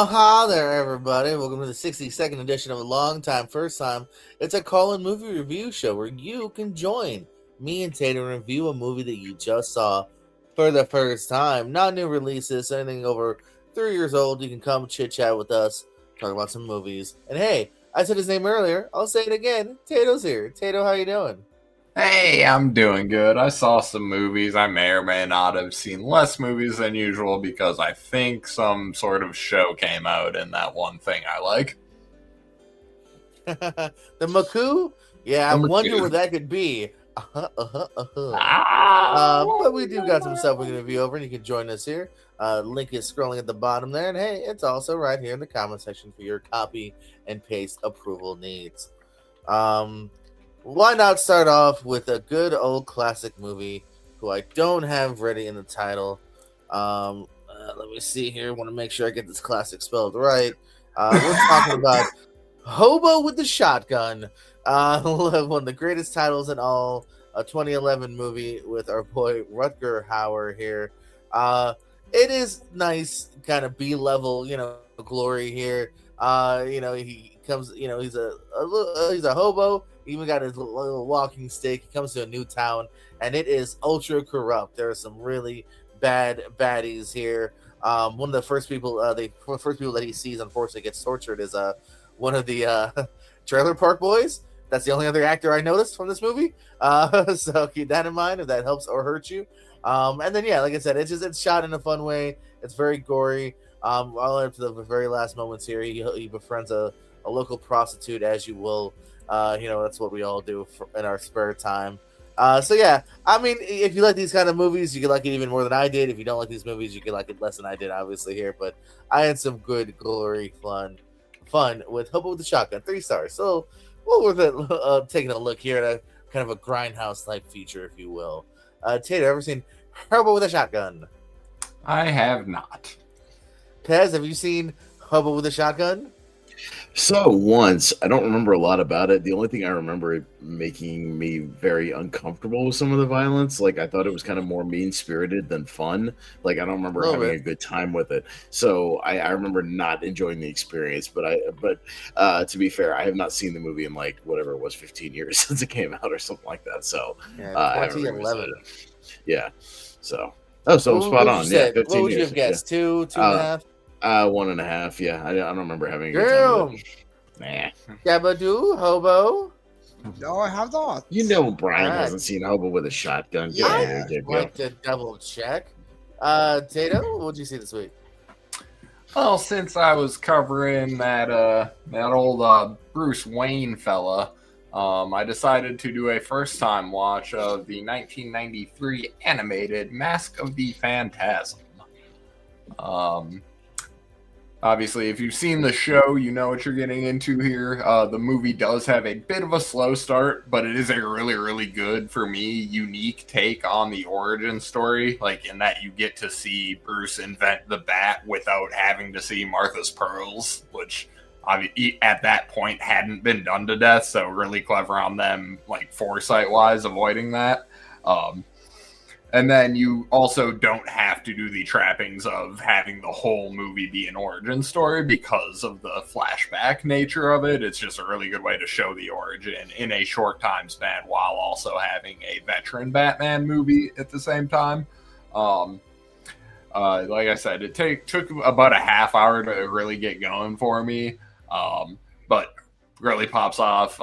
Hi there, everybody. Welcome to the 62nd edition of a Long Time First Time. It's a call-in movie review show where you can join me and Tatum and review a movie that you just saw for the first time. Not new releases, anything over 3 years old. You can come chit-chat with us, talk about some movies. And hey, I said his name earlier. I'll say it again. Tato's here. Tato, how you doing? Hey, I'm doing good. I saw some movies. I may or may not have seen less movies than usual because I think some sort of show came out in that one thing I like. The Maku? Yeah, I wonder where that could be. But we do got some stuff we can review over, and you can join us here. Link is scrolling at the bottom there, and hey, it's also right here in the comment section for your copy and paste approval needs. Why not start off with a good old classic movie who I don't have ready in the title? Let me see here. I want to make sure I get this classic spelled right. We're talking about Hobo with the Shotgun. One of the greatest titles in all. A 2011 movie with our boy Rutger Hauer here. It is nice, kind of B-level, glory here. He comes, he's a hobo. He even got his little walking stick. He comes to a new town, and it is ultra corrupt. There are some really bad baddies here. One of the first people, that he sees, unfortunately, gets tortured is one of the Trailer Park Boys. That's the only other actor I noticed from this movie. So keep that in mind if that helps or hurts you. And then, yeah, like I said, it's shot in a fun way. It's very gory. All up to the very last moments here, he befriends a local prostitute, as you will. That's what we all do in our spare time. So yeah, I mean, if you like these kind of movies, you can like it even more than I did. If you don't like these movies, you can like it less than I did, obviously here. But I had some good glory fun with Hobo with the Shotgun, 3 stars. So well worth it. Taking a look here at a kind of a grindhouse type feature, if you will. Tater, ever seen Hobo with a Shotgun? I have not. Pez, have you seen Hobo with a Shotgun? So once, I don't remember a lot about it. The only thing I remember it making me very uncomfortable with some of the violence. Like I thought it was kind of more mean-spirited than fun. Like I don't remember having a good time with it. So I remember not enjoying the experience. But to be fair, I have not seen the movie in like whatever it was, 15 years since it came out or something like that. So yeah, 2011. Yeah. So I'm spot on. Yeah, 15 what would you have guessed? Yeah. 2.5. 1.5. Yeah, I don't remember having a good time with it. Nah. Gabadoo, Hobo. No, I have not. Brian hasn't seen Hobo with a Shotgun. I'd like to double check. Tato, what'd you see this week? Well, since I was covering that old Bruce Wayne fella, I decided to do a first-time watch of the 1993 animated Mask of the Phantasm. Obviously, if you've seen the show, you know what you're getting into here. The movie does have a bit of a slow start, but it is a really, really good, for me, unique take on the origin story. Like, in that you get to see Bruce invent the bat without having to see Martha's pearls, which at that point hadn't been done to death, so really clever on them, like, foresight-wise, avoiding that. And then you also don't have to do the trappings of having the whole movie be an origin story because of the flashback nature of it. It's just a really good way to show the origin in a short time span while also having a veteran Batman movie at the same time. Like I said, it took about a half hour to really get going for me, but really pops off.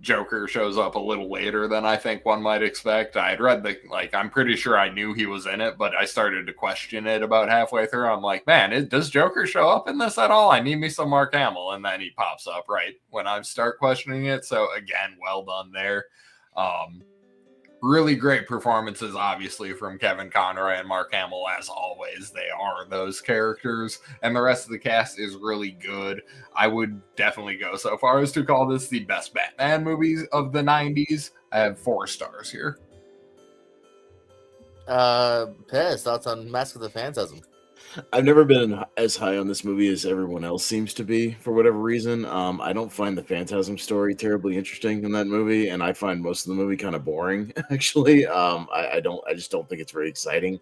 Joker shows up a little later than I think one might expect. I had read I'm pretty sure I knew he was in it, but I started to question it about halfway through. I'm like, man, does Joker show up in this at all? I need me some Mark Hamill. And then he pops up right when I start questioning it. So again, well done there. Really great performances, obviously, from Kevin Conroy and Mark Hamill, as always. They are those characters, and the rest of the cast is really good. I would definitely go so far as to call this the best Batman movies of the 90s. I have 4 stars here. Pez, thoughts on Mask of the Phantasm? I've never been as high on this movie as everyone else seems to be for whatever reason. I don't find the Phantasm story terribly interesting in that movie, and I find most of the movie kind of boring. Actually, I just don't think it's very exciting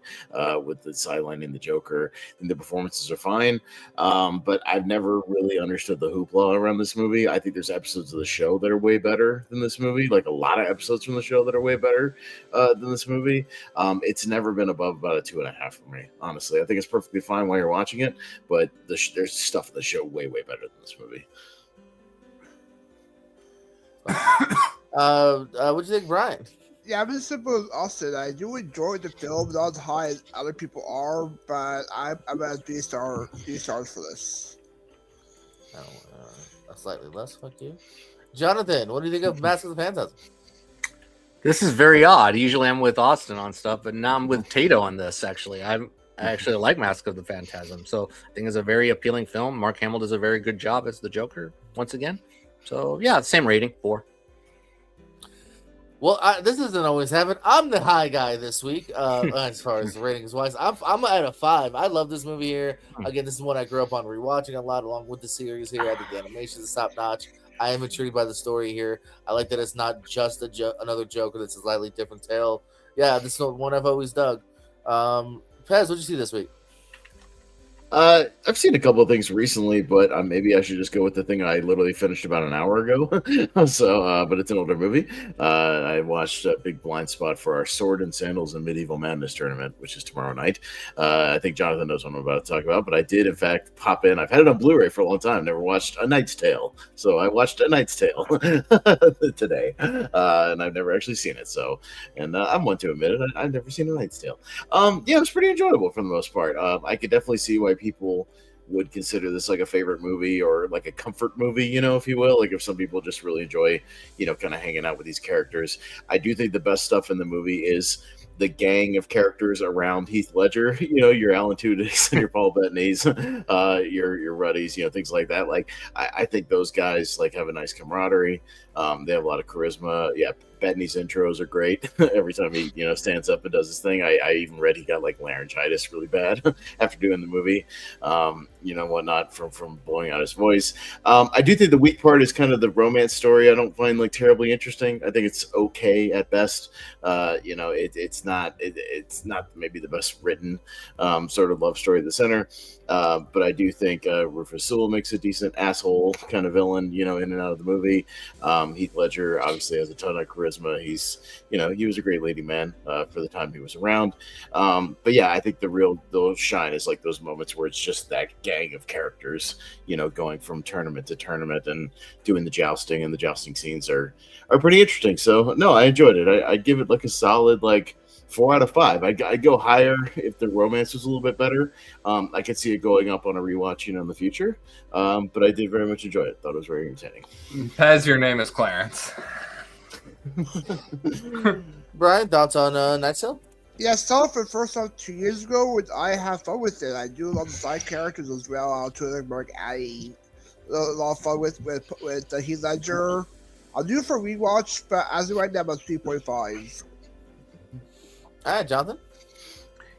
with the sideline and the Joker. And the performances are fine, but I've never really understood the hoopla around this movie. I think there's episodes of the show that are way better than this movie, like a lot of episodes from the show that are way better than this movie. It's never been above about a 2.5 for me, honestly. I think it's perfectly fine while you're watching it, but there's stuff in the show way better than this movie. What do you think, Brian? Yeah, I'm as simple as Austin. I do enjoy the film, not as high as other people are, but I'm at three stars for this. Slightly less. Fuck you, Jonathan. What do you think of Mask of the Phantasm? This is very odd. Usually I'm with Austin on stuff, but now I'm with Tato on this. Actually, I actually like Mask of the Phantasm, so I think it's a very appealing film. Mark Hamill does a very good job as the Joker once again. So yeah, same rating, 4. Well, this doesn't always happen. I'm the high guy this week, as far as ratings wise. I'm at a 5. I love this movie here. Again, this is one I grew up on rewatching a lot, along with the series here. I think the animation is top notch. I am intrigued by the story here. I like that it's not just another Joker. That's a slightly different tale. Yeah, this is one I've always dug. Pez, what'd you see this week? I've seen a couple of things recently, but maybe I should just go with the thing I literally finished about an hour ago. So, but it's an older movie. I watched Big Blind Spot for our Sword and Sandals and Medieval Madness tournament, which is tomorrow night. I think Jonathan knows what I'm about to talk about, but I did, in fact, pop in. I've had it on Blu-ray for a long time. Never watched A Knight's Tale. So I watched A Knight's Tale today, and I've never actually seen it. So, and I'm one to admit it. I've never seen A Knight's Tale. Yeah, it was pretty enjoyable for the most part. I could definitely see why people would consider this like a favorite movie or like a comfort movie, you know, if you will. Like if some people just really enjoy, you know, kind of hanging out with these characters. I do think the best stuff in the movie is the gang of characters around Heath Ledger, you know, your Alan Tudyk and your Paul Bettany's, your Ruddies, you know, things like that. Like I think those guys like have a nice camaraderie. They have a lot of charisma. Yeah, Bettany's intros are great. Every time he, you know, stands up and does his thing. I even read he got like laryngitis really bad after doing the movie, you know, whatnot from blowing out his voice. I do think the weak part is kind of the romance story. I don't find like terribly interesting. I think it's okay at best. You know, it's not maybe the best written sort of love story at the center. But I do think Rufus Sewell makes a decent asshole kind of villain, you know, in and out of the movie. Heath Ledger obviously has a ton of charisma. He's, you know, he was a great leading man for the time he was around. But yeah, I think the shine is like those moments where it's just that gang of characters, you know, going from tournament to tournament and doing the jousting, and the jousting scenes are pretty interesting. So no, I enjoyed it. I'd give it like a solid like 4 out of 5. I'd go higher if the romance was a little bit better. I could see it going up on a rewatch, you know, in the future. But I did very much enjoy it. Thought it was very entertaining. Pez, your name is Clarence. Brian, thoughts on Night Sale? Yeah, I saw it for the first time 2 years ago, and I have fun with it. I do love the side characters as well. Twitter, Mark Addy, a lot of fun with Heath Ledger. I'll do it for a rewatch, but as of right now, about 3.5. All right, Jonathan.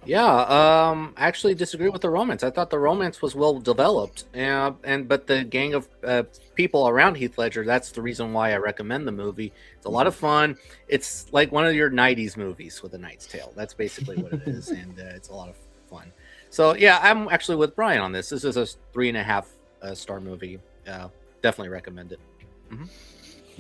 Yeah, actually disagree with the romance. I thought the romance was well developed, but the gang of people around Heath Ledger, that's the reason why I recommend the movie. It's a lot of fun. It's like one of your 90s movies with A Knight's Tale. That's basically what it is, and it's a lot of fun. So yeah, I'm actually with Brian on this. This is a 3.5 star movie. Definitely recommend it. Mm-hmm.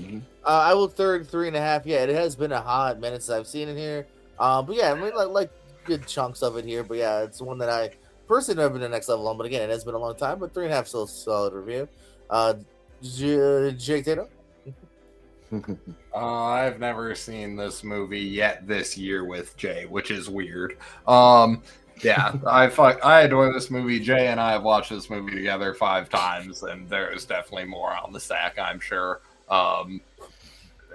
Mm-hmm. I will 3.5. Yeah, it has been a hot minute since I've seen it here. But yeah, I mean, like good chunks of it here. But yeah, it's one that I personally never been to the next level on. But again, it has been a long time. But 3.5 still a solid review. Jake Tato. I've never seen this movie yet this year with Jay, which is weird. Yeah, I adore this movie. Jay and I have watched this movie together 5 times, and there is definitely more on the stack, I'm sure. I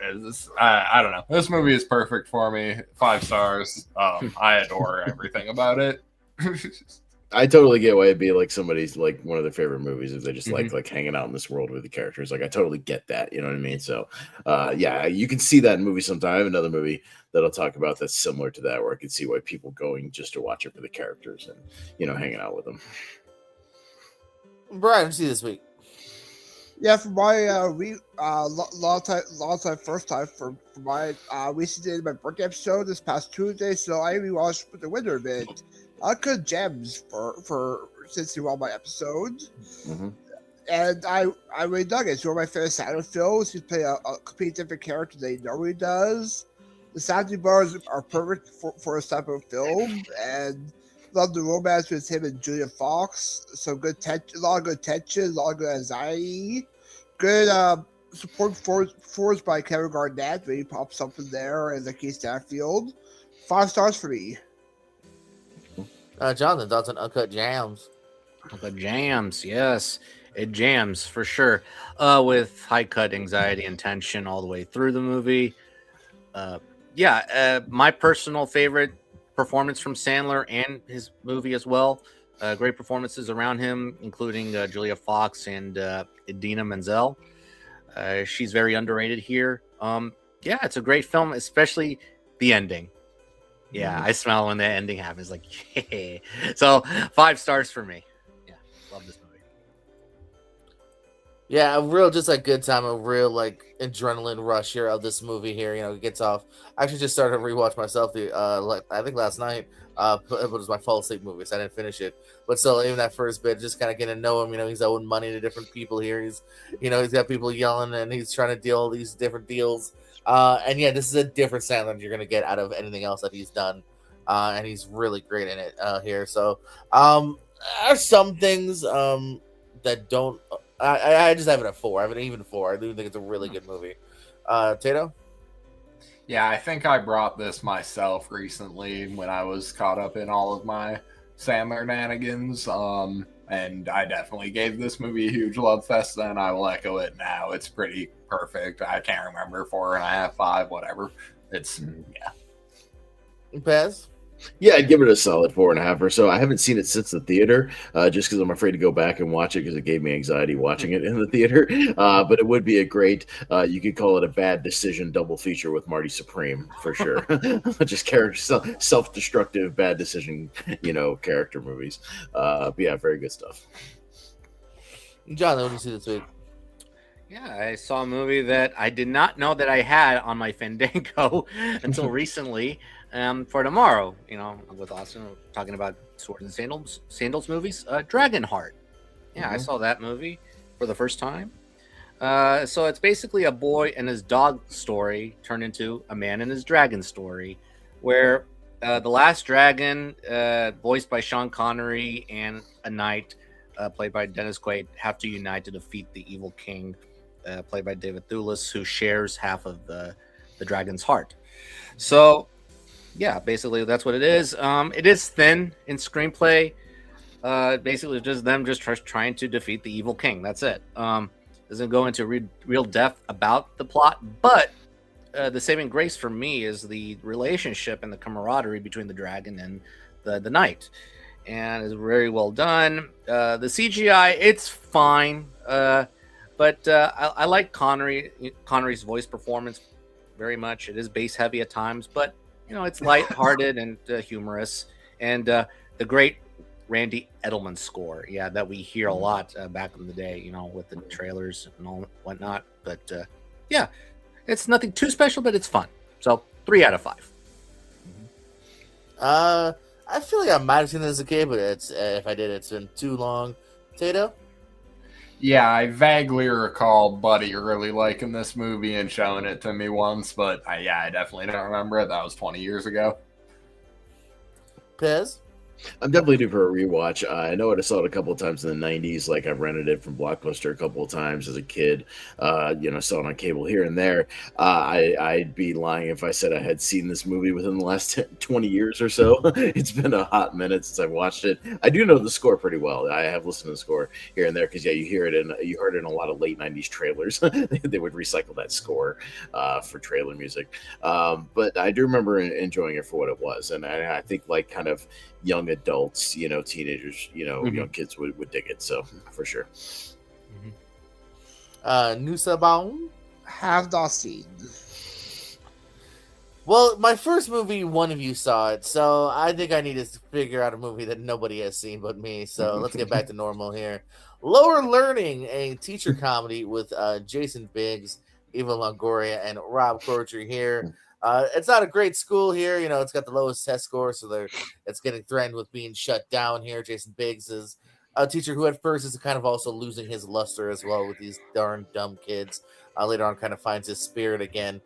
don't know. This movie is perfect for me. 5 stars. I adore everything about it. I totally get why it'd be like somebody's like one of their favorite movies if they just like hanging out in this world with the characters. Like I totally get that, you know what I mean? So yeah, you can see that in movies sometime. I have another movie that I'll talk about that's similar to that, where I can see why people going just to watch it for the characters and hanging out with them. Brian, what did you see this week? Yeah, for my long time, first time for my recently did my birthday episode this past Tuesday, so I rewatched The Winter a bit. Good gems for since you all my episodes, and I really dug it. It's one of my favorite Saturn films. He's playing a completely different character than he normally does. The sounding bars are perfect for this type of film, and love the romance with him and Julia Fox. Some good tension, a lot of good tension, a lot of good anxiety. Good support forwards by Kevin Garnett. Really pops up in there as Keith Stanfield. 5 stars for me. Jonathan, thoughts on Uncut Jams? Uncut Jams, yes. It jams for sure. With high cut anxiety and tension all the way through the movie. My personal favorite performance from Sandler and his movie as well. Great performances around him, including Julia Fox and Idina Menzel. She's very underrated here. It's a great film, especially the ending. Yeah, I smell when the ending happens. Like, yeah. So 5 stars for me. Yeah, love this movie. Yeah, a real just like good time, a real like adrenaline rush here of this movie here. It gets off. I actually just started to rewatch myself I think last night. It was my fall asleep movie, so I didn't finish it. But still, even that first bit, just kind of getting to know him. He's owing money to different people here. He's got people yelling, and he's trying to deal all these different deals. And yeah, this is a different Sandler than you're gonna get out of anything else that he's done. And he's really great in it here. So, there are some things that don't. I just have it at 4. I have it even 4. I do think it's a really good movie. Tato? Yeah, I think I brought this myself recently when I was caught up in all of my Sandler nanigans. And I definitely gave this movie a huge love fest, and I will echo it now. It's pretty perfect. I can't remember, 4.5, 5, whatever. It's, yeah. Pez? Yeah, I'd give it a solid 4.5 or so. I haven't seen it since the theater, just because I'm afraid to go back and watch it because it gave me anxiety watching it in the theater. But it would be a great, you could call it a bad decision double feature with Marty Supreme for sure. Just character self-destructive bad decision, character movies. But yeah, very good stuff. John, what did you see this week? Yeah, I saw a movie that I did not know that I had on my Fandango until recently. For tomorrow, with Austin talking about Swords and Sandals movies, Dragonheart. Yeah, I saw that movie for the first time. So it's basically a boy and his dog story turned into a man and his dragon story, where the last dragon, voiced by Sean Connery, and a knight, played by Dennis Quaid, have to unite to defeat the evil king, played by David Thewlis, who shares half of the dragon's heart. So yeah, basically that's what it is. It is thin in screenplay. Basically just them trying to defeat the evil king. That's it. Doesn't go into real depth about the plot, but the saving grace for me is the relationship and the camaraderie between the dragon and the knight, and it's very well done. The CGI, it's fine, but I like Connery's voice performance very much. It is bass heavy at times, but it's lighthearted and humorous, and the great Randy Edelman score, that we hear a lot back in the day, with the trailers and all whatnot. But it's nothing too special, but it's fun. So 3 out of 5. I feel like I might have seen this as a kid, but if I did, it's been too long. Tato? Yeah, I vaguely recall Buddy really liking this movie and showing it to me once, but I definitely don't remember it. That was 20 years ago. Pez? I'm definitely due for a rewatch. I know I saw it a couple of times in the 90s. Like I've rented it from Blockbuster a couple of times as a kid. Saw it on cable here and there. I'd be lying if I said I had seen this movie within the last 20 years or so. It's been a hot minute since I've watched it. I do know the score pretty well. I have listened to the score here and there because you heard it in a lot of late 90s trailers. They would recycle that score for trailer music. But I do remember enjoying it for what it was, and I think like kind of young young adults, teenagers, young kids would dig it. So for sure. Nusabaum. Have not seen. Well, my first movie, one of you saw it, so I think I need to figure out a movie that nobody has seen but me. So let's get back to normal here. Lower Learning, a teacher comedy with Jason Biggs, Eva Longoria, and Rob Corddry here. It's not a great school here. It's got the lowest test score, so it's getting threatened with being shut down here. Jason Biggs is a teacher who at first is kind of also losing his luster as well with these darn dumb kids. Later on kind of finds his spirit again.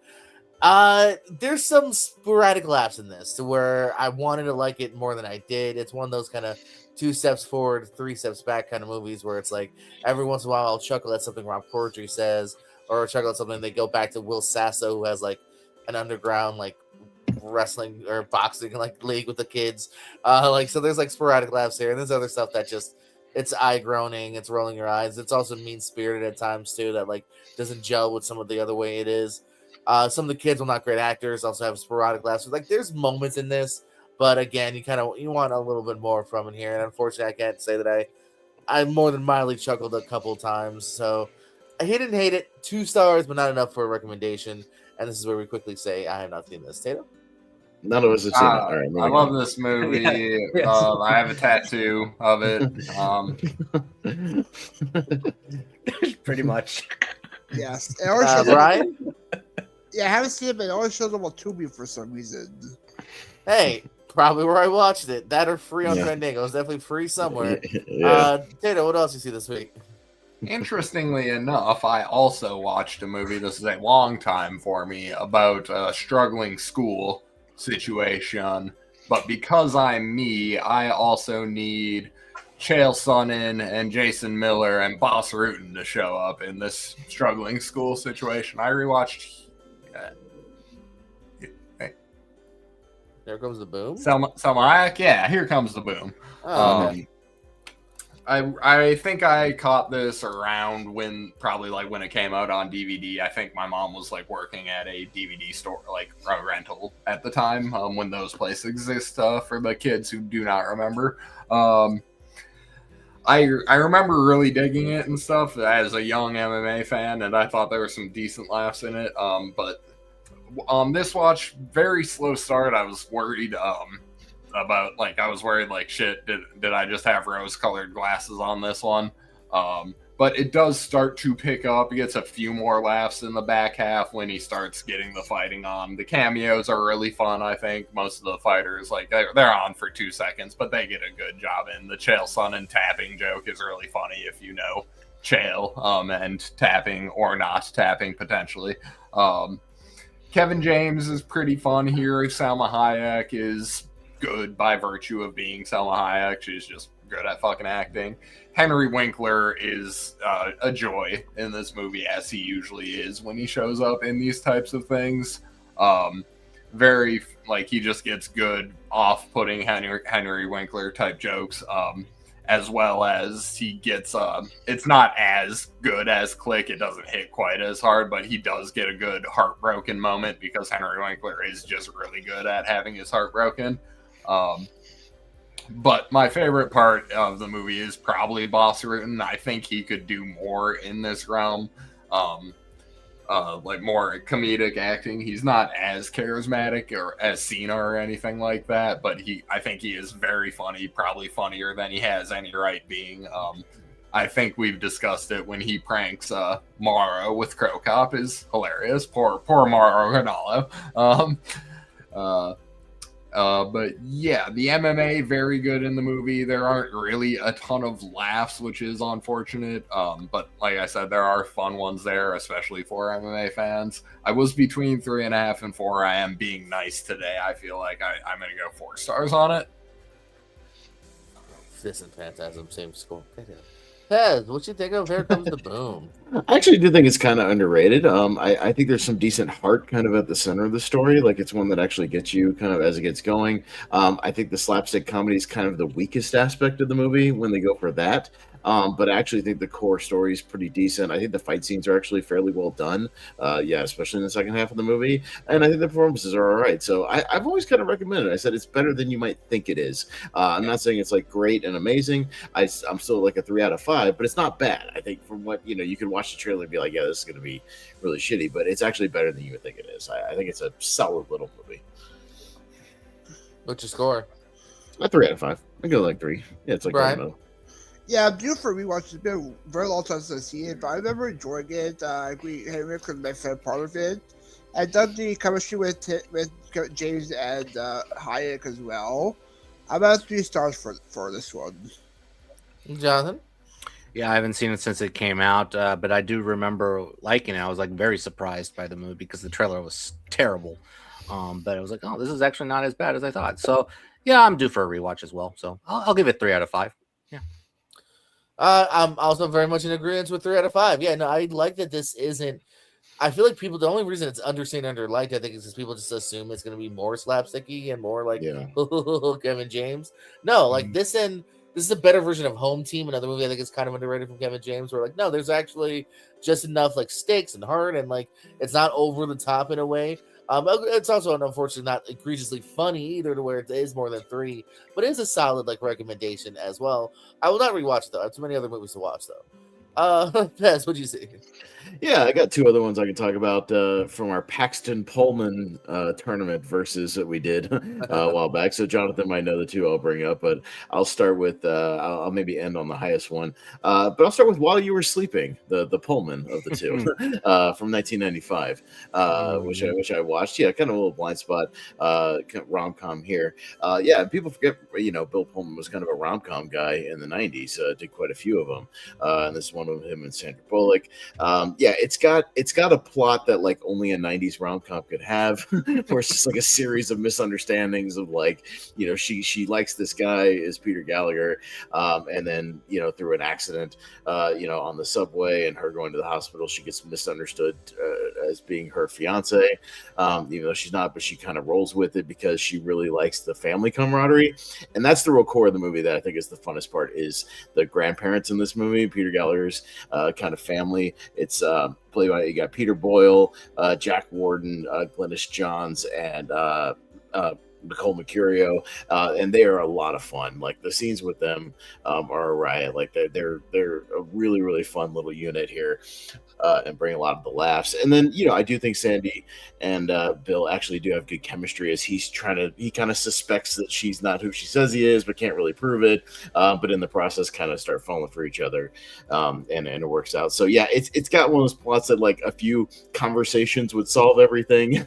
There's some sporadic laughs in this to where I wanted to like it more than I did. It's one of those kind of 2 steps forward, 3 steps back kind of movies where it's like every once in a while I'll chuckle at something Rob Corddry says, or chuckle at something. They go back to Will Sasso, who has like an underground like wrestling or boxing like league with the kids. So there's like sporadic laughs here, and there's other stuff that just it's eye groaning, it's rolling your eyes. It's also mean spirited at times too, that like doesn't gel with some of the other way it is. Some of the kids are not great actors, also have sporadic laughs. Like there's moments in this, but again, you want a little bit more from it here. And unfortunately, I can't say that I more than mildly chuckled a couple times. So I didn't hate it. 2 stars, but not enough for a recommendation. And this is where we quickly say I have not seen this. Tato? None of us have seen it. All right, I love this movie. Yes. I have a tattoo of it. Pretty much. Yes. It always shows up, Brian? yeah, I haven't seen it, but it always shows up on Tubi for some reason. Hey, probably where I watched it. That or free on Yeah. Fandango. It's definitely free somewhere. Yeah. Tato, what else you see this week? Interestingly enough, I also watched a movie. This is a long time for me about a struggling school situation. But because I'm me, I also need Chael Sonnen and Jason Miller and Boss Rutan to show up in this struggling school situation. I rewatched. There comes the boom. Selma Hayek? Yeah, here comes the boom. Oh, okay. I think I caught this around when it came out on DVD. I think my mom was like working at a DVD store, like a rental at the time, when those places exist for the kids who do not remember. I remember really digging it and stuff as a young MMA fan, and I thought there were some decent laughs in it. But on this watch, very slow start. I was worried about shit, did I just have rose-colored glasses on this one? But it does start to pick up. It gets a few more laughs in the back half when he starts getting the fighting on. The cameos are really fun, I think. Most of the fighters, they're on for 2 seconds, but they get a good job in. The Chael Sonnen tapping joke is really funny if you know Chael, and tapping or not tapping, potentially. Kevin James is pretty fun here. Salma Hayek is good by virtue of being Salma Hayek. She's just good at fucking acting. Henry Winkler is a joy in this movie, as he usually is when he shows up in these types of things. He just gets good off-putting Henry Winkler type jokes, as well as he gets it's not as good as Click. It doesn't hit quite as hard, but he does get a good heartbroken moment because Henry Winkler is just really good at having his heart broken. But my favorite part of the movie is probably Boss Rutan. I think he could do more in this realm, more comedic acting. He's not as charismatic or as Cena or anything like that, but I think he is very funny, probably funnier than he has any right being. I think we've discussed it when he pranks Morrow with Crow Cop is hilarious. Poor Morrow Ronaldo. But yeah, the MMA, very good in the movie. There aren't really a ton of laughs, which is unfortunate. But like I said, there are fun ones there, especially for MMA fans. I was between 3.5 and 4. I am being nice today. I feel like I'm going to go 4 stars on it. This and Phantasm, same score. Pez, what you think of Here Comes the Boom? I actually do think it's kind of underrated. I think there's some decent heart kind of at the center of the story. Like it's one that actually gets you kind of as it gets going. I think the slapstick comedy is kind of the weakest aspect of the movie when they go for that. But I actually think the core story is pretty decent. I think the fight scenes are actually fairly well done. Yeah, especially in the second half of the movie, and I think the performances are all right. So I've always kind of recommended it. I said it's better than you might think it is. I'm not saying it's like great and amazing. I'm still like a 3 out of 5, but it's not bad. I think from what you can watch the trailer and be like, yeah, this is going to be really shitty, but it's actually better than you would think it is. I think it's a solid little movie. What's your score? A 3 out of 5. I go like 3. Yeah, it's like Brian? I don't know. Yeah, I'm due for a rewatch. It's been a very long time since I've seen it, but I remember enjoying it. I agree, Henry, because my favorite part of it. I done the chemistry with James and Hayek as well. I'm at 3 stars for this one. Jonathan? Yeah, I haven't seen it since it came out, but I do remember liking it. I was like very surprised by the movie because the trailer was terrible. But I was like, oh, this is actually not as bad as I thought. So yeah, I'm due for a rewatch as well. So I'll give it 3 out of 5. Yeah. I'm also very much in agreement with 3 out of 5. Yeah, no, I like that this isn't. I feel like the only reason it's underseen, underliked, I think, is because people just assume it's going to be more slapsticky and more like Kevin James. No, like this is a better version of Home Team, another movie I think is kind of underrated from Kevin James. Where like, no, there's actually just enough like stakes and heart, and like it's not over the top in a way. It's also unfortunately not egregiously funny either, to where it is more than 3, but it is a solid like recommendation as well. I will not rewatch though. I have too many other movies to watch though. Pez, what'd you see? Yeah, I got 2 other ones I can talk about from our Paxton Pullman tournament versus that we did a while back. So Jonathan might know the 2 I'll bring up, but I'll start with I'll maybe end on the highest one. But I'll start with While You Were Sleeping, the Pullman of the 2 from 1995, which I watched. Yeah, kind of a little blind spot rom-com here. Yeah, people forget Bill Pullman was kind of a rom-com guy in the 90s. Did quite a few of them, and this is one of him and Sandra Bullock. Yeah, it's got a plot that like only a 90s rom-com could have, where it's just like a series of misunderstandings of like, she likes this guy is Peter Gallagher, and then through an accident on the subway and her going to the hospital, she gets misunderstood as being her fiance, even though she's not, but she kind of rolls with it because she really likes the family camaraderie. And that's the real core of the movie that I think is the funnest part, is the grandparents in this movie, Peter Gallagher's kind of family. It's played by, you got Peter Boyle, Jack Warden, Glynis Johns, and Nicole Mercurio, and they are a lot of fun. Like the scenes with them are a riot. Like they're a really, really fun little unit here, and bring a lot of the laughs. And then I do think Sandy and Bill actually do have good chemistry, as he kind of suspects that she's not who she says he is, but can't really prove it. But in the process, kind of start falling for each other, and it works out. So yeah, it's got one of those plots that like a few conversations would solve everything.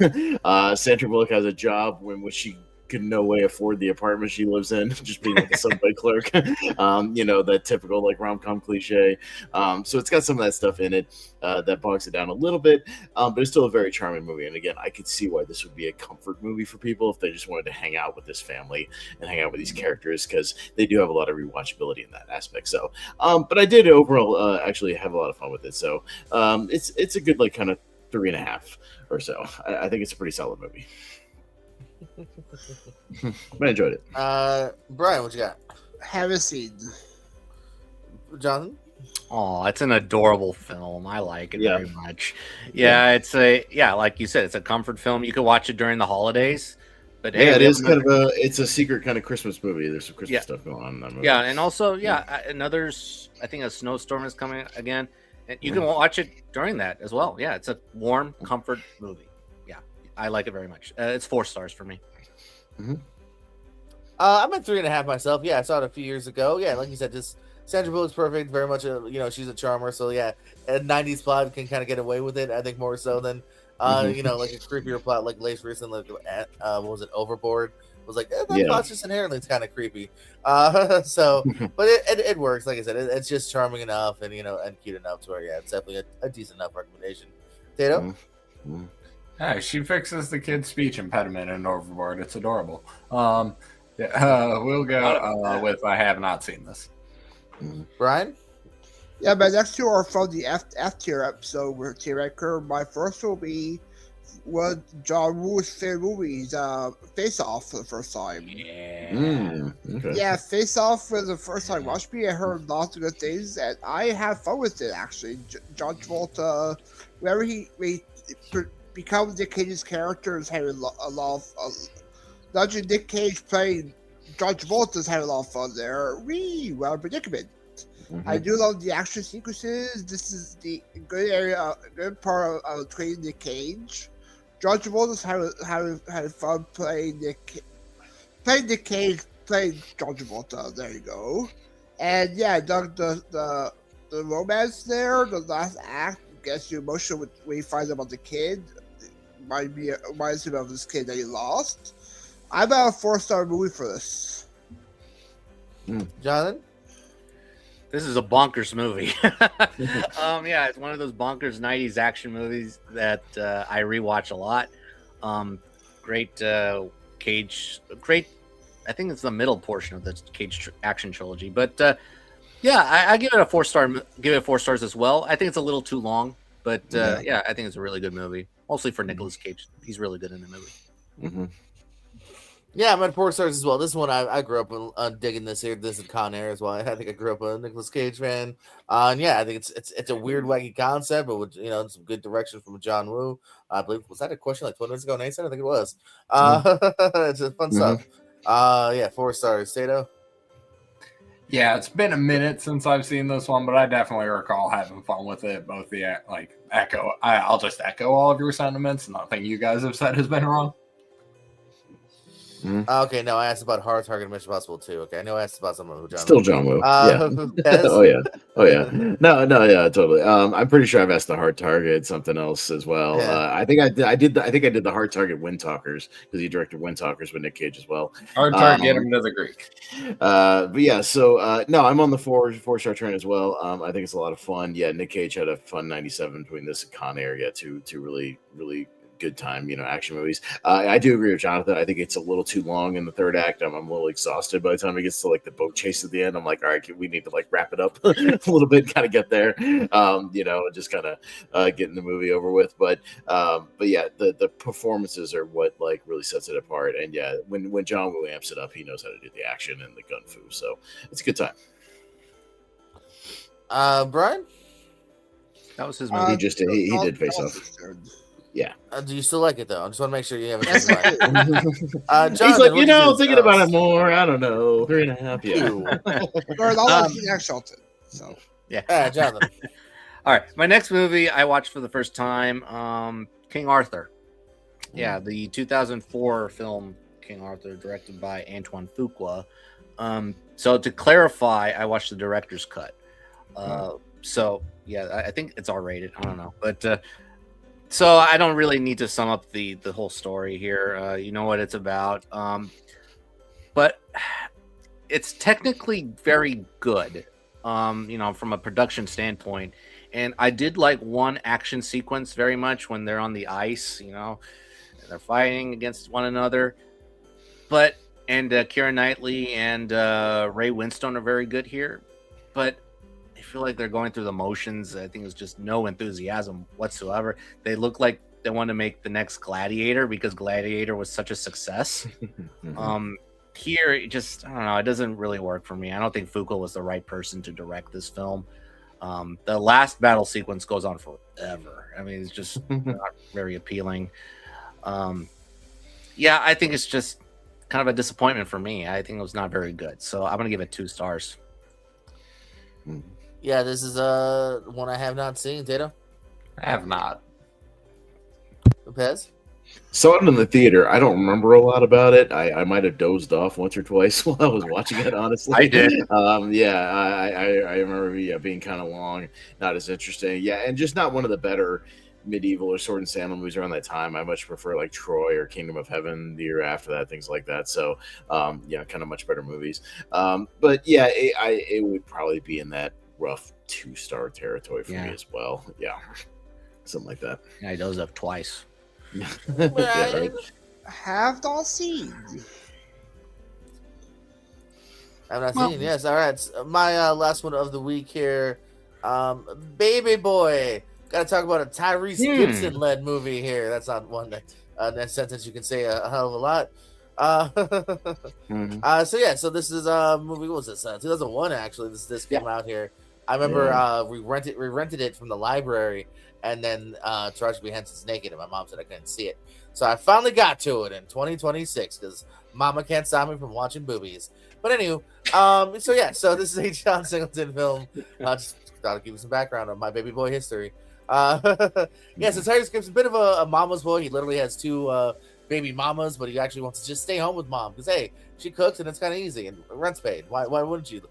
Sandra Bullock has a job in which she could no way afford the apartment she lives in, just being like a subway clerk. That typical like rom-com cliche. So it's got some of that stuff in it that bogs it down a little bit, but it's still a very charming movie. And again, I could see why this would be a comfort movie for people if they just wanted to hang out with this family and hang out with these characters, because they do have a lot of rewatchability in that aspect. So, but I did overall actually have a lot of fun with it. So it's a good like kind of 3.5 or so. I think it's a pretty solid movie. But I enjoyed it. Brian, what you got? Haven't seen. Jonathan? Oh, it's an adorable film. I like it very much. Yeah, it's like you said, it's a comfort film. You can watch it during the holidays. But hey, it is kind of it's a secret kind of Christmas movie. There's some Christmas stuff going on in that movie. Yeah, and also I think a snowstorm is coming again, and you can watch it during that as well. Yeah, it's a warm comfort movie. Yeah, I like it very much. It's 4 stars for me. Mm-hmm. I'm at 3.5 myself. Yeah, I saw it a few years ago. Yeah, like you said, just Sandra Bullock's perfect. Very much she's a charmer. So yeah, a 90s plot can kind of get away with it. I think more so than like a creepier plot like Lace recently. What was it? Overboard was like that plot's just inherently kind of creepy. So, but it works. Like I said, it's just charming enough and and cute enough to where it's definitely a decent enough recommendation. Tato? Mm-hmm. Yeah, she fixes the kid's speech impediment in Overboard. It's adorable. We'll go with I have not seen this. Brian? Yeah, my next 2 are from the F tier episode with T-Recker. My first will be John Woo's favorite movies, Face Off for the first time. Yeah. Okay. Yeah, Face Off was the first time I watched me. I heard lots of good things, and I had fun with it. Actually, John Travolta, whenever he becomes Nick Cage's character, is having a lot of. Not just Nick Cage playing John Travolta's having a lot of fun there. Well, predicament. I do love the action sequences. This is the good area, good part of training Nick Cage. John Travolta's having fun playing Nick Cage, playing John Travolta. There you go. And yeah, the romance there, the last act gets you emotional when he finds out about the kid. Reminds him of this kid that he lost. I'm at a 4-star movie for this. Jonathan? This is a bonkers movie. Yeah, it's one of those bonkers 90s action movies that I rewatch a lot. Great Cage, great. I think it's the middle portion of the Cage action trilogy. But yeah, I give it a 4-star. Give it 4 stars as well. I think it's a little too long, but yeah, I think it's a really good movie. Mostly for Nicolas Cage, he's really good in the movie. Mm-hmm. Yeah, I'm at 4 stars as well. This one I grew up digging this here. This is Con Air as well. I think I grew up a Nicolas Cage fan. And yeah, I think it's a weird, wacky concept, but with some good direction from John Woo. I believe, was that a question like 20 minutes ago, Nathan? I think it was. It's just fun stuff. Yeah, 4 stars. Sato? Yeah, it's been a minute since I've seen this one, but I definitely recall having fun with it. Both the echo. I'll just echo all of your sentiments. Nothing you guys have said has been wrong. Okay, no, I asked about Hard Target Mission Impossible 2. Okay, I know I asked about someone who John Still John Woo. Yeah. Oh yeah. No, yeah, totally. I'm pretty sure I've asked the Hard Target something else as well. Yeah. I think I did the Hard Target Wind Talkers because he directed Wind Talkers with Nick Cage as well. Hard Target, get him to the Greek. But yeah, so no, I'm on the 4-star train as well. I think it's a lot of fun. Yeah, Nick Cage had a fun 97 between this and Con Air. Yeah, two really good time, action movies. I do agree with Jonathan. I think it's a little too long in the third act. I'm a little exhausted by the time it gets to the boat chase at the end. I'm like, all right, we need to wrap it up a little bit, kind of get there, just kind of getting the movie over with. But yeah, the performances are what really sets it apart. And yeah, when John Woo amps it up, he knows how to do the action and the gun fu. So it's a good time. Brian? That was his movie. He did Face Off. Yeah. Do you still like it though? I just want to make sure you haven't. Yes, Jonathan, he's like, thinking about it more. I don't know, 3.5. Yeah. Or I'll next Shelton. So yeah. Jonathan. All right, my next movie I watched for the first time, King Arthur. Yeah, the 2004 film King Arthur, directed by Antoine Fuqua. So to clarify, I watched the director's cut. So yeah, I think it's R-rated. I don't know, but. So I don't really need to sum up the whole story here. You know what it's about. But it's technically very good, from a production standpoint. And I did like one action sequence very much when they're on the ice, and they're fighting against one another. And Keira Knightley and Ray Winstone are very good here. But I feel like they're going through the motions. I think it was just no enthusiasm whatsoever. They look like they want to make the next Gladiator because Gladiator was such a success. Here, it just, I don't know, it doesn't really work for me. I don't think Fuqua was the right person to direct this film. The last battle sequence goes on forever. I mean, it's just not very appealing. Yeah, I think it's just kind of a disappointment for me. I think it was not very good. So I'm going to give it 2 stars. Yeah, this is one I have not seen. Tato? I have not. Pez? Saw it in the theater. I don't remember a lot about it. I might have dozed off once or twice while I was watching it, honestly. I did. Yeah, I remember being kind of long, not as interesting. Yeah, and just not one of the better medieval or Sword and Sandal movies around that time. I much prefer like Troy or Kingdom of Heaven the year after that, things like that. So, yeah, kind of much better movies. But yeah, it would probably be in that rough 2-star territory for me as well. Yeah, something like that. Yeah, I dozed up twice. Yeah, right. Have not seen. I've not seen. Yes, all right. My last one of the week here, Baby Boy, Gotta talk about a Tyrese Gibson led movie here. That's not one that sentence you can say a hell of a lot. So this is a movie. What was this? 2001 actually. This came out here. I remember we rented it from the library, and then Taraji P. Henson's naked, and my mom said I couldn't see it. So I finally got to it in 2026 because Mama can't stop me from watching boobies. But anywho, so this is a John Singleton film. Just thought I'd give you some background on my baby boy history. So Tyrese Gibson's a bit of a mama's boy. He literally has two baby mamas, but he actually wants to just stay home with mom because hey, she cooks and it's kind of easy and rent's paid. Why would you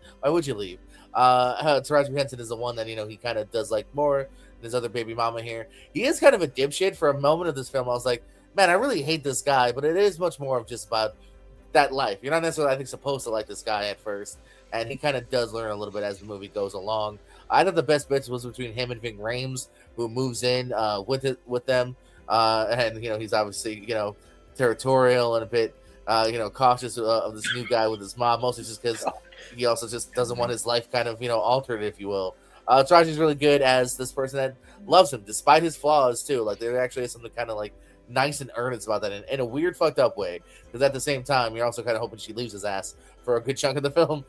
leave? Taraji P. Henson is the one that he kind of does like more than his other baby mama here. He is kind of a dipshit. For a moment of this film, I was like, man, I really hate this guy, but it is much more of just about that life. You're not necessarily, I think, supposed to like this guy at first, and he kind of does learn a little bit as the movie goes along. I thought the best bits was between him and Ving Rhames, who moves in with them, and he's obviously territorial and a bit cautious of this new guy with his mom, mostly just because he also just doesn't want his life kind of altered, if you will. Taraji's really good as this person that loves him despite his flaws too. Like there actually is something kind of like nice and earnest about that in a weird fucked up way, because at the same time you're also kind of hoping she leaves his ass for a good chunk of the film.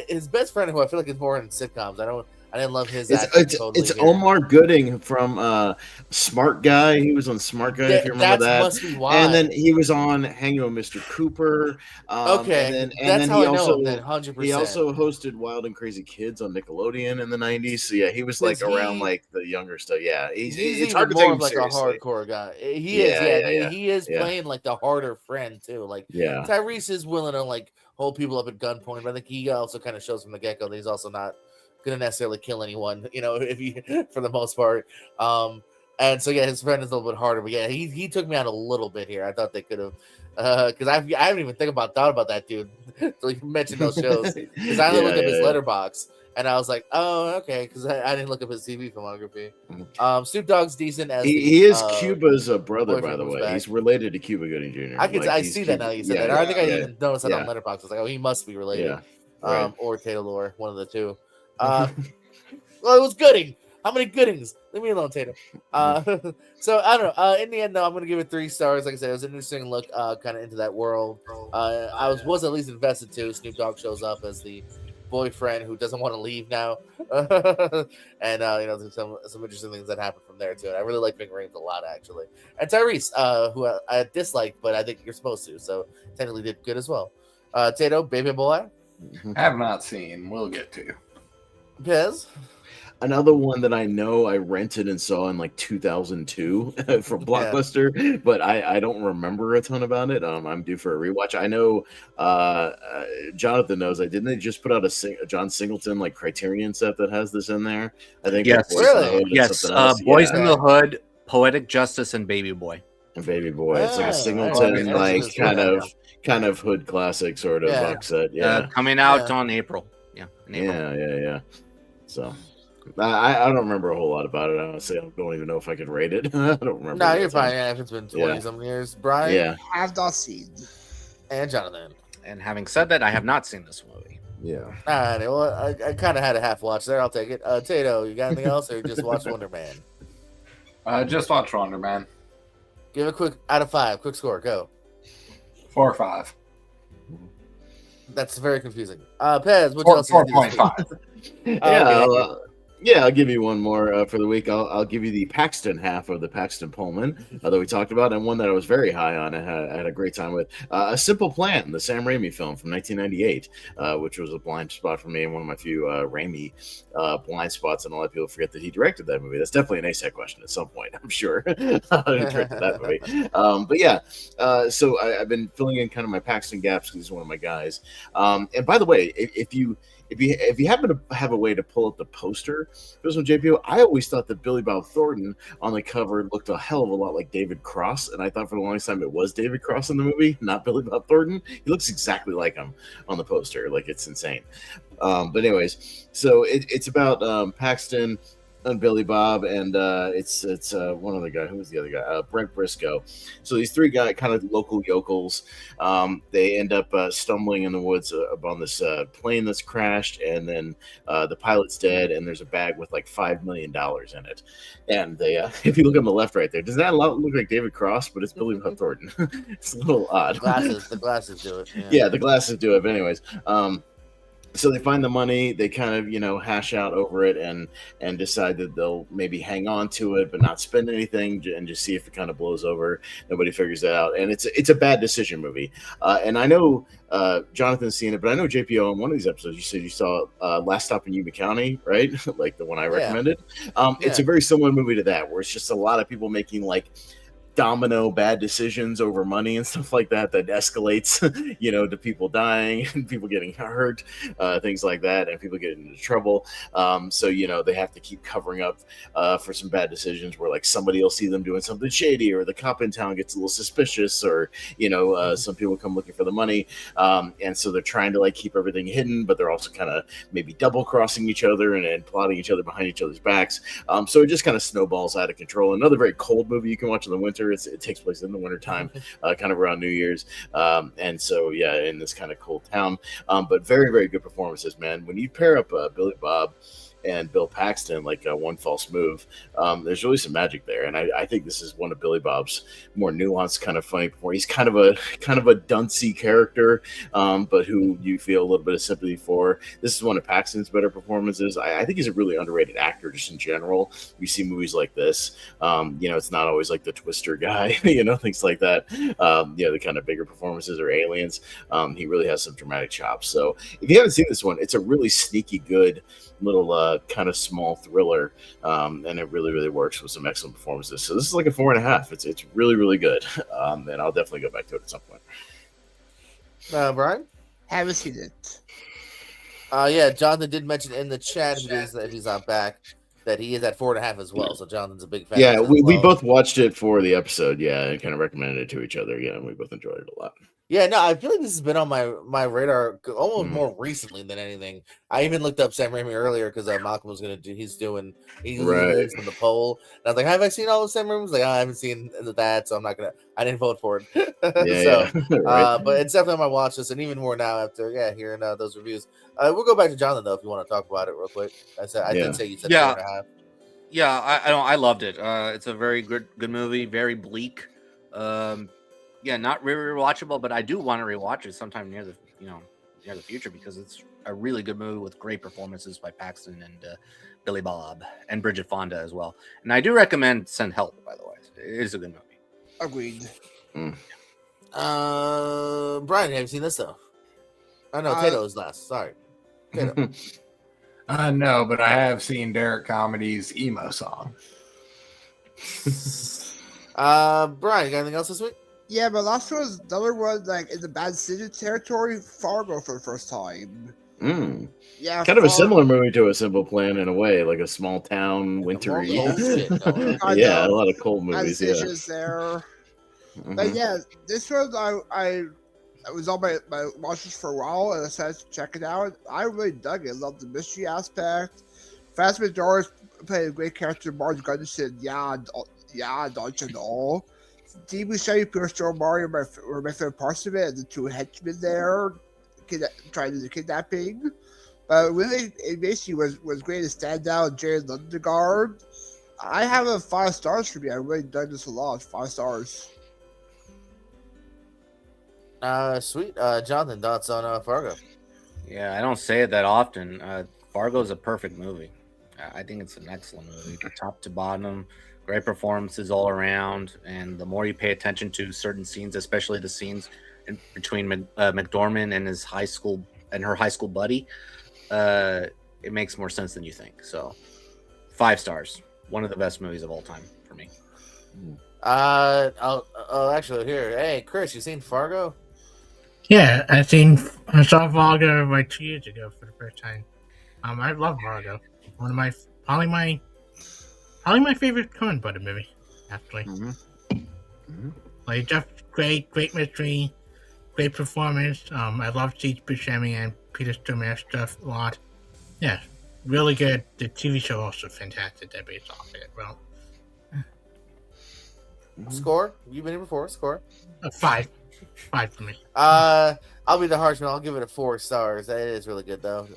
His best friend, who I feel like is more in sitcoms, I didn't love his acting. It's Omar Gooding from Smart Guy. He was on Smart Guy, if you remember that. Must be why. And then he was on Hanging with Mr. Cooper. And then he also hosted Wild and Crazy Kids on Nickelodeon in the 90s. So yeah, he was like around like the younger stuff. Yeah, it's hard to take him seriously. A hardcore guy. He is playing like the harder friend too. Like Tyrese is willing to like hold people up at gunpoint, but I think he also kind of shows from the get-go that he's also not gonna necessarily kill anyone, if he for the most part. And so his friend is a little bit harder, but he took me out a little bit here. I thought they could have, because I haven't even thought about that dude until you mentioned those shows. Because I only looked up his letterbox, and I was like, oh, okay, because I didn't look up his TV filmography. Snoop Dogg's decent as he is Cuba's brother, by the way. Back. He's related to Cuba Gooding Jr. I see that now you said that. I think I even noticed that on Letterboxd. I was like, oh, he must be related. Yeah. Or Taylor Lore, one of the two. Well, it was Gooding. How many Goodings? Leave me alone, Tatum. So I don't know. In the end, though, I'm gonna give it 3 stars. Like I said, it was an interesting look, kind of into that world. I was at least invested too. Snoop Dogg shows up as the boyfriend who doesn't want to leave now, and there's some interesting things that happen from there too. And I really like Ving Rhames a lot, actually, and Tyrese, who I disliked, but I think you're supposed to, so technically did good as well. Tato, baby boy, have not seen. We'll get to. Pez. Another one that I know I rented and saw in like 2002 for Blockbuster, but I don't remember a ton about it. I'm due for a rewatch. I know Jonathan knows. Didn't they just put out a John Singleton like Criterion set that has this in there? I think. Yes, really. Yes. Boys in the Hood, Poetic Justice, and Baby Boy. And Baby Boy. It's like a Singleton kind of hood classic sort of box set. Yeah, coming out on April. Yeah. So. I don't remember a whole lot about it. Honestly, I don't even know if I could rate it. I don't remember. No, you're fine. Yeah, if it's been 20-something years. Brian? Yeah. Have not seen. And Jonathan. And having said that, I have not seen this movie. Yeah. All right. Well, I kind of had a half watch there. I'll take it. Tato, you got anything else, or just watch Wonder Man? Just watch Wonder Man. Give a quick out of 5. Quick score. Go. 4 or 5. That's very confusing. Pez, what else? 4.5. I'll give you one more for the week. I'll give you the Paxton half of the Paxton Pullman that we talked about, and one that I was very high on. I had a great time with. A Simple Plan, the Sam Raimi film from 1998, which was a blind spot for me and one of my few Raimi blind spots, and a lot of people forget that he directed that movie. That's definitely an ASAC question at some point, I'm sure. Directed that movie. So I've been filling in kind of my Paxton gaps because he's one of my guys. And by the way, if you happen to have a way to pull up the poster for this one, JPO, I always thought that Billy Bob Thornton on the cover looked a hell of a lot like David Cross, and I thought for the longest time it was David Cross in the movie, not Billy Bob Thornton. He looks exactly like him on the poster. Like, it's insane. But anyways, so it's about Paxton on Billy Bob, and it's one other guy. Who was the other guy? Brent Briscoe. So these three guys, kind of local yokels, they end up stumbling in the woods upon this plane that's crashed, and then the pilot's dead, and there's a bag with like $5 million in it. And they, if you look on the left right there, does that look like David Cross? But it's Billy Bob Thornton. It's a little odd. The glasses do it. Yeah, the glasses do it. But anyways, so they find the money, they kind of hash out over it and decide that they'll maybe hang on to it but not spend anything and just see if it kind of blows over. Nobody figures that out, and it's a bad decision movie. And I know Jonathan's seen it, but I know JPO on one of these episodes you said you saw Last Stop in Yuba County, right? Like the one I recommended. It's a very similar movie to that, where it's just a lot of people making like domino bad decisions over money and stuff like that escalates to people dying and people getting hurt, things like that, and people getting into trouble. So they have to keep covering up for some bad decisions where like somebody will see them doing something shady, or the cop in town gets a little suspicious, or some people come looking for the money, and so they're trying to like keep everything hidden, but they're also kind of maybe double crossing each other and plotting each other behind each other's backs. So it just kind of snowballs out of control. Another very cold movie you can watch in the winter. It takes place in the wintertime, kind of around New Year's. And so, yeah, in this kind of cold town. But very, very good performances, man. When you pair up Billy Bob and Bill Paxton, like one false move, there's really some magic there. And I think this is one of Billy Bob's more nuanced, kind of funny performances. He's kind of a duncy character, but who you feel a little bit of sympathy for. This is one of Paxton's better performances. I think he's a really underrated actor just in general. You see movies like this, it's not always like the Twister guy, things like that. The kind of bigger performances or Aliens. He really has some dramatic chops. So if you haven't seen this one, it's a really sneaky good little kind of small thriller, and it really, really works with some excellent performances. So this is like a 4.5. It's really, really good, and I'll definitely go back to it at some point. Brian? Haven't seen it. Yeah, Jonathan did mention in the chat if he's not back that he is at 4.5 as well. So Jonathan's a big fan. Yeah, we both watched it for the episode. Yeah, and kind of recommended it to each other. Yeah, and we both enjoyed it a lot. Yeah, no, I feel like this has been on my radar almost more recently than anything. I even looked up Sam Raimi earlier because Malcolm was gonna do. He's from the poll. And I was like, have I seen all of Sam Raimi's? Like, I haven't seen that, so I'm not gonna. I didn't vote for it. Right. But it's definitely on my watch list, and even more now after hearing those reviews. We'll go back to Jonathan though if you want to talk about it real quick. I did say you said 4.5. Yeah, I loved it. It's a very good movie, very bleak. Yeah, not really rewatchable, but I do want to rewatch it sometime near the future because it's a really good movie with great performances by Paxton and Billy Bob and Bridget Fonda as well. And I do recommend Send Help, by the way. It is a good movie. Agreed. Brian, have you seen this though? Oh no, Tato is last. Sorry. Tato. No, but I have seen Derek Comedy's emo song. Brian, you got anything else this week? Yeah, but last one was another one like in the Bad City territory, Fargo for the first time. Yeah, kind of a similar movie to A Simple Plan in a way, like a small town, wintry. Yeah, a lot of cold movies. There. But yeah, this one I was on my watch list for a while and I decided to check it out. I really dug it. I loved the mystery aspect. Fast McDorris played a great character. Marge Gunderson, Dodge and all. Steve Buscemi, Pierce Joe Mario were my favorite parts of it, and the two henchmen there trying to do the kidnapping. But really, it basically was great to stand out. Jerry Lundegaard. I have a 5 stars for me. I really dug this a lot. 5 stars. Sweet. Jonathan, thoughts on Fargo? Yeah, I don't say it that often. Fargo is a perfect movie. I think it's an excellent movie, top to bottom. Great performances all around, and the more you pay attention to certain scenes, especially the scenes between McDormand and her high school buddy, it makes more sense than you think. So, 5 stars. One of the best movies of all time for me. Actually, here, hey, Chris, you seen Fargo? Yeah, I saw Fargo like 2 years ago for the first time. I love Fargo. One of my probably my favorite Coen Brother movie, actually. Like just great mystery, great performance. I love Steve Buscemi and Peter Stormare stuff a lot. Yeah, really good. The TV show also fantastic. That based off it. Well, Score? You've been here before. Score. 5 for me. I'll be the harsh one. I'll give it a 4 stars. That is really good though.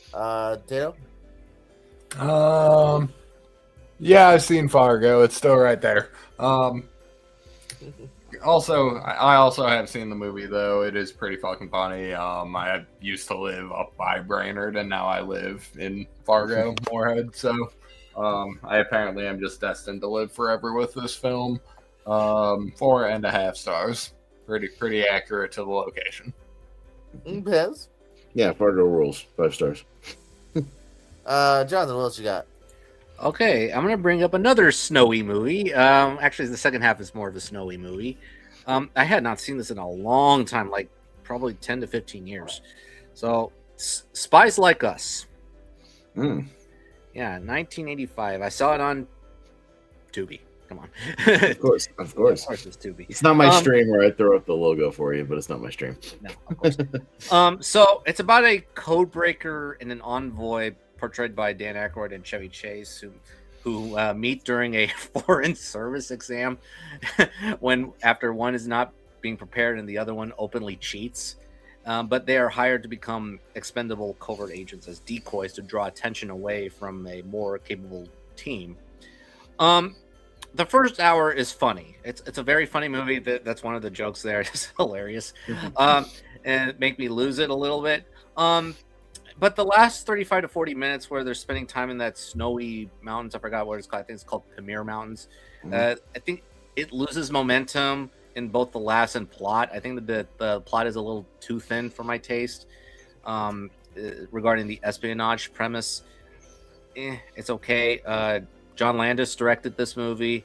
Tato? Yeah, I've seen Fargo. It's still right there. Also, I also have seen the movie though. It is pretty fucking funny. I used to live up by Brainerd, and now I live in Fargo, Moorhead. So, I apparently am just destined to live forever with this film. 4.5 stars. Pretty accurate to the location. Pez? Yeah, Fargo rules. 5 stars. Jonathan, what else you got? Okay, I'm gonna bring up another snowy movie. Actually, the second half is more of a snowy movie. I had not seen this in a long time, like probably 10 to 15 years. So, Spies Like Us. Mm. Yeah, 1985. I saw it on Tubi. Come on. Of course. Of course, it's Tubi. It's not my stream where I throw up the logo for you, but it's not my stream. No, of course. So it's about a code breaker and an envoy portrayed by Dan Aykroyd and Chevy Chase who meet during a foreign service exam when after one is not being prepared and the other one openly cheats. But they are hired to become expendable covert agents as decoys to draw attention away from a more capable team. The first hour is funny. It's a very funny movie. That's one of the jokes there. It's hilarious. And it make me lose it a little bit. But the last 35 to 40 minutes where they're spending time in that snowy mountains, I forgot what it's called. I think it's called Pamir Mountains. I think it loses momentum in both the laughs and plot. I think that the plot is a little too thin for my taste. Regarding the espionage premise, it's okay. John Landis directed this movie,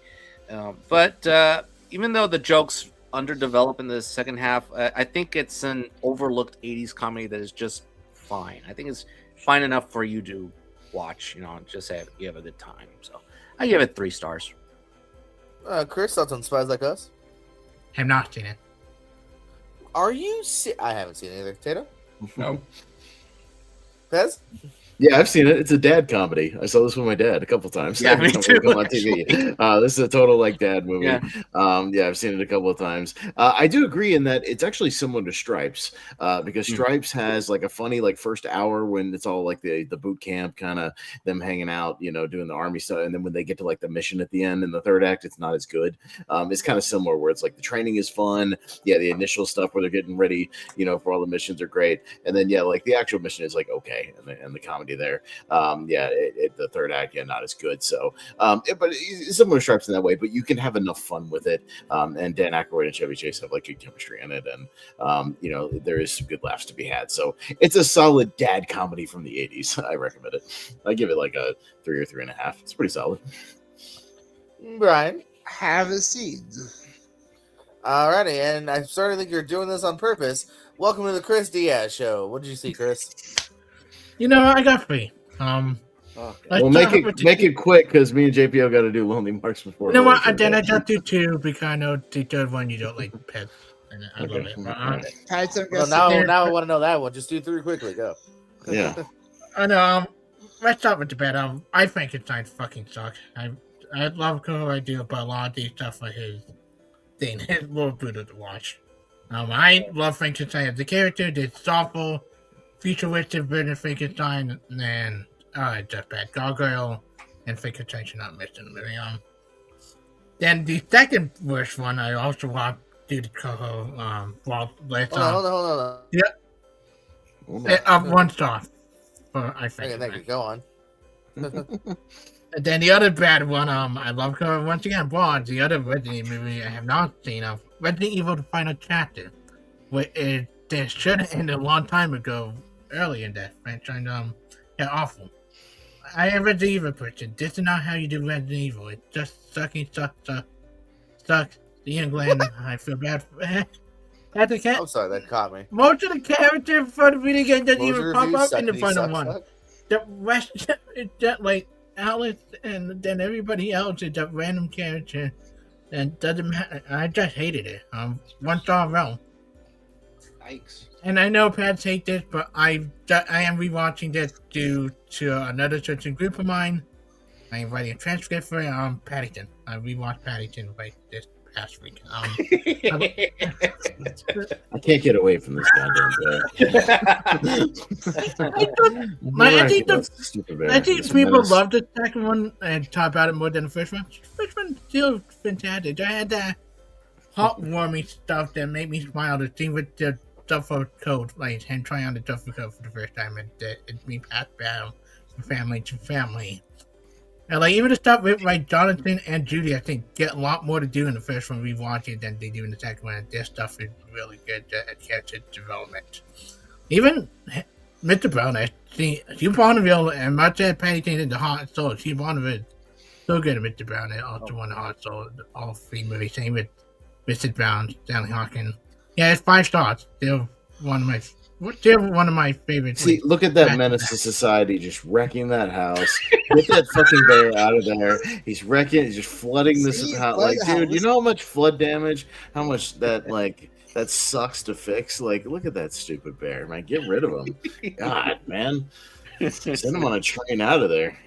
but even though the jokes underdevelop in the second half, I think it's an overlooked 80s comedy that is just fine. I think it's fine enough for you to watch, just say you have a good time. So I give it 3 stars. Chris, thoughts on Spies Like Us? Have not seen it. Are you I haven't seen it either. Tato? No. Pez? Yeah, I've seen it. It's a dad comedy. I saw this with my dad a couple times. Yeah, me too, On TV. This is a total dad movie. Yeah. I've seen it a couple of times. I do agree in that it's actually similar to Stripes, because Stripes has like a funny first hour when it's all like the boot camp kind of them hanging out, doing the army stuff, and then when they get to like the mission at the end in the third act, it's not as good. It's kind of similar where it's like the training is fun. Yeah, the initial stuff where they're getting ready, for all the missions are great, and then like the actual mission is like okay, and the comedy there. The third act, not as good. So, but it's similar to Stripes in that way. But you can have enough fun with it. And Dan Aykroyd and Chevy Chase have good chemistry in it, and there is some good laughs to be had. So it's a solid dad comedy from the '80s. I recommend it. I give it like a 3 or 3.5. It's pretty solid. Brian? Haven't seen. Alrighty, and I'm starting to think you're doing this on purpose. Welcome to the Chris Diaz Show. What did you see, Chris? I got 3. Well, make it quick because me and JPO got to do Lonely Marks before. You know what? Then I just do 2 because I know the third one you don't like Pets. And I love it. Well, now I want to know that one. Just do 3 quickly. Go. Yeah. I know. Let's start with the bad. I Frankenstein fucking sucks. I love Cool idea, but a lot of these stuff for his thing is a little brutal to watch. I love Frankenstein as a character. It's thoughtful, futuristic version of Frankenstein, and just bad. Gargoyle and Frankenstein should not miss in the movie. Then the second worst one, I also want to do the Coho. Hold on. Yeah. 1 star for I Frankenstein. Thank you. Go on. And then the other bad one, I love Coho once again. Blonde, the other Resident Evil movie I have not seen. Resident Evil: The Final Chapter, where they should have ended a long time ago. Early in that franchise, awful. I am a Resident Evil person. This is not how you do Resident Evil. It's just sucks. The England, I feel bad for I'm sorry, that caught me. most of the characters for the video game doesn't even pop up in the final one. Suck. The rest is just like Alice, and then everybody else is a random character and doesn't matter. I just hated it. 1 star realm. Yikes. And I know Pat's hate this, but I am rewatching this due to another certain group of mine. I'm writing a transcript for Paddington. I rewatched Paddington like this past week. I can't get away from this goddamn bear. I think people love the second one and talk about it more than the first one. The first one still fantastic. I had that heartwarming stuff that made me smile. The thing with the Duffel Code, like him trying on the Duffel Code for the first time, and it's me passed battle from family to family. And like even the stuff with like Jonathan and Judy, I think get a lot more to do in the first one rewatching than they do in the second one. And this stuff is really good at character development. Even Mr. Brown, I see Hugh Bonneville and much as Paddington in the Heart and Soul, Hugh Bonneville so good at Mr. Brown and also won the Heart and Soul, all three movies. Same with Mrs. Brown, Stanley Hawkins. Yeah, it's 5 stars. They're one of my favorites. See, look at that menace to society just wrecking that house. Get that fucking bear out of there. He's wrecking, he's just flooding this house. Like, dude, you know how much flood damage, how much that sucks to fix? Like, look at that stupid bear, man. Get rid of him. God, man. Send him on a train out of there.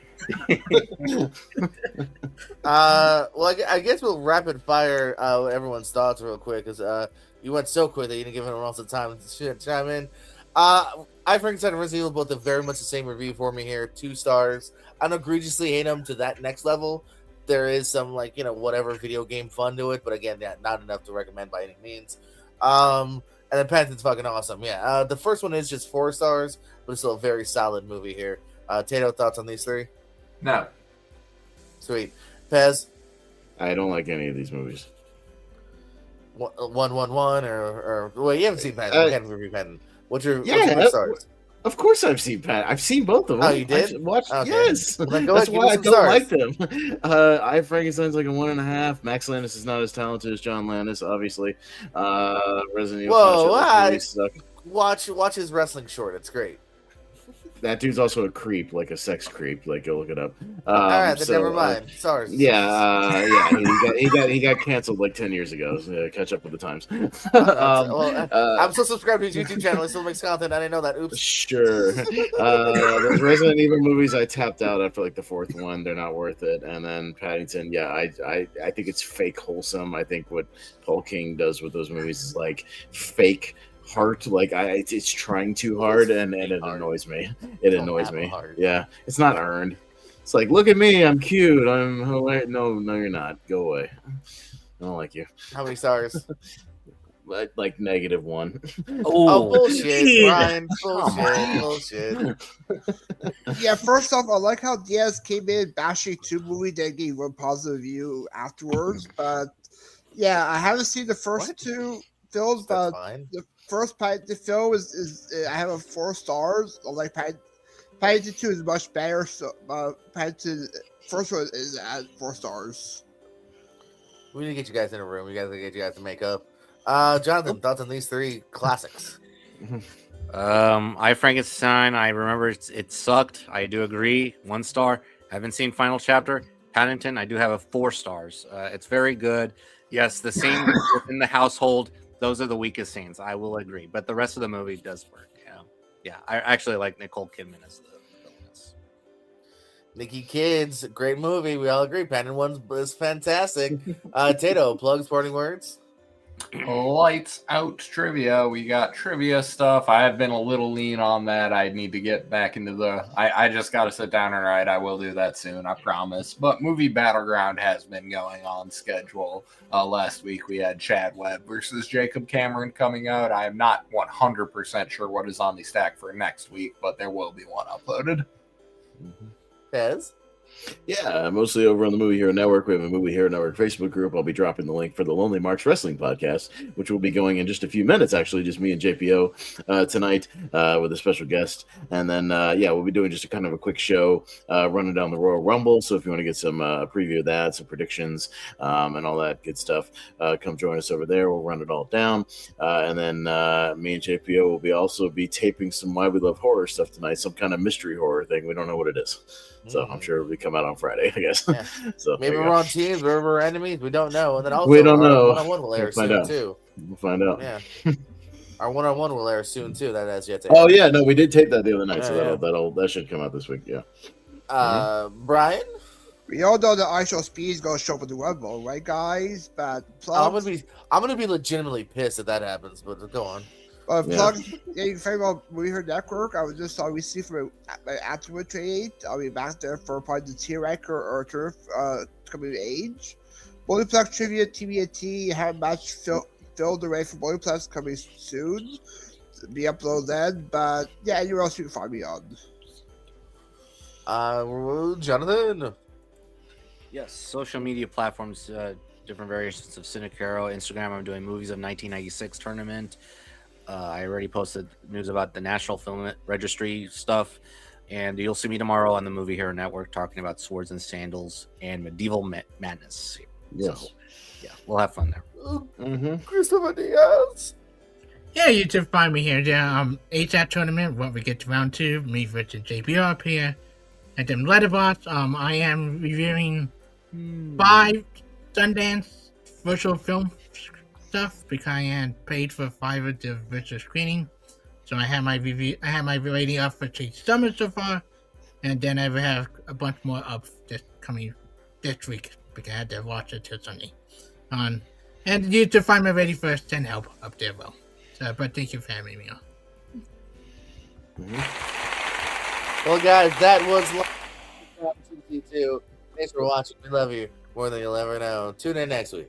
Well, I guess we'll rapid fire everyone's thoughts real quick because you went so quick that you didn't give anyone else the time to chime in. I Frankenstein and Resident Evil both have very much the same review for me here. 2 stars. I don't egregiously hate them to that next level. There is some whatever video game fun to it, but again, not enough to recommend by any means. And then Paddington's fucking awesome. Yeah, the first one is just 4 stars, but it's still a very solid movie here. Tato, thoughts on these 3? No. Sweet. Pez? I don't like any of these movies. 111 or well, you haven't seen Paddington. We can't review Paddington. What's your stars? Of course, I've seen Pat. I've seen both of them. Oh, you did? Okay. Yes. Well, that's why I don't stars. like them. I Frankenstein's like a 1.5. Max Landis is not as talented as John Landis, obviously. Resident Evil. Whoa! Watch his wrestling short. It's great. That dude's also a creep, like a sex creep. Like, go look it up. All right, then never mind. Sorry. He got canceled like 10 years ago. So catch up with the times. I'm still subscribed to his YouTube channel. He still makes content. I didn't know that. Oops. Sure. Those Resident Evil movies, I tapped out after like the 4th one. They're not worth it. And then Paddington, I think it's fake wholesome. I think what Paul King does with those movies is like fake heart, like it's trying too hard, and it annoys me. It annoys me. Yeah, it's not earned. It's like, look at me, I'm cute. I'm hilarious. No, you're not. Go away. I don't like you. How many stars? Like -1. Oh bullshit, Brian. Bullshit. Yeah, first off, I like how Diaz came in bashing 2 movies that gave 1 positive review afterwards. But yeah, I haven't seen the first 2 films, but the first Paddington film is I have a 4 stars. I like Paddington 2 is much better. So Paddington first one is at 4 stars. We need to get you guys in a room. We got to get you guys to make up. Jonathan, thoughts on these 3 classics? I Frankenstein. I remember it sucked. I do agree. 1 star. Haven't seen Final Chapter. Paddington. I do have a 4 stars. It's very good. Yes, the scene within the household. Those are the weakest scenes. I will agree, but the rest of the movie does work. Yeah. I actually like Nicole Kidman as the villainess. Nikki Kids, great movie. We all agree. Paddington 1 is fantastic. Tato, plugs, parting words. Lights out trivia. We got trivia stuff. I have been a little lean on that. I need to get back into I just got to sit down and write. I will do that soon, I promise. But Movie Battleground has been going on schedule. Last week we had Chad Webb versus Jacob Cameron coming out. I am not 100% sure what is on the stack for next week, but there will be one uploaded. Pez? Yeah, mostly over on the Movie Hero Network. We have a Movie Hero Network Facebook group. I'll be dropping the link for the Lonely March Wrestling podcast, which will be going in just a few minutes, actually, just me and JPO tonight with a special guest. And then, we'll be doing just a kind of a quick show running down the Royal Rumble. So if you want to get some preview of that, some predictions, and all that good stuff, come join us over there. We'll run it all down. And then me and JPO will also be taping some Why We Love Horror stuff tonight, some kind of mystery horror thing. We don't know what it is. So I'm sure it'll come out on Friday, I guess. Yeah. So maybe we're on teams, maybe we're enemies. We don't know. And then also we don't know. One will air soon too. We'll find out. Yeah. Our one-on-one will air soon too. That has yet to. Oh yeah, no, we did tape that the other night, so Yeah, that should come out this week. Yeah. Brian, We all know that ISO Speed is going to show up at the Rumble, right, guys? But I'm plugs. gonna be legitimately pissed if that happens. But go on. Yeah. Plugs. Yeah, you can find about Movie Her Network. I was just received from my afterward trade. I'll be back there for probably the T-Rex or Turf coming of age. Multiplex Trivia, TBT, have a match filled array for Multiplex coming soon. Be uploaded then, but yeah, anywhere else you can find me on. Jonathan. Yes, social media platforms, different variations of Cinecaro. Instagram, I'm doing Movies of 1996 tournament. I already posted news about the National Film Registry stuff. And you'll see me tomorrow on the Movie Hero Network talking about Swords and Sandals and Medieval Madness. Yes. So, yeah, we'll have fun there. Christopher Diaz. Yeah, you can find me here. Yeah, ASAP tournament. When we get to round 2, me versus JPR up here. And then Letterboxd. I am reviewing 5 Sundance virtual film stuff because I am paid for 5 of the virtual screening. So I have my review. I have my rating up for Chase Summer so far, and then I will have a bunch more up this coming this week because I had to watch it till Sunday. And you can find my rating for Send Help up there, well. So, but thank you for having me on. Well, guys, that was Live 2. Thanks for watching. We love you more than you'll ever know. Tune in next week.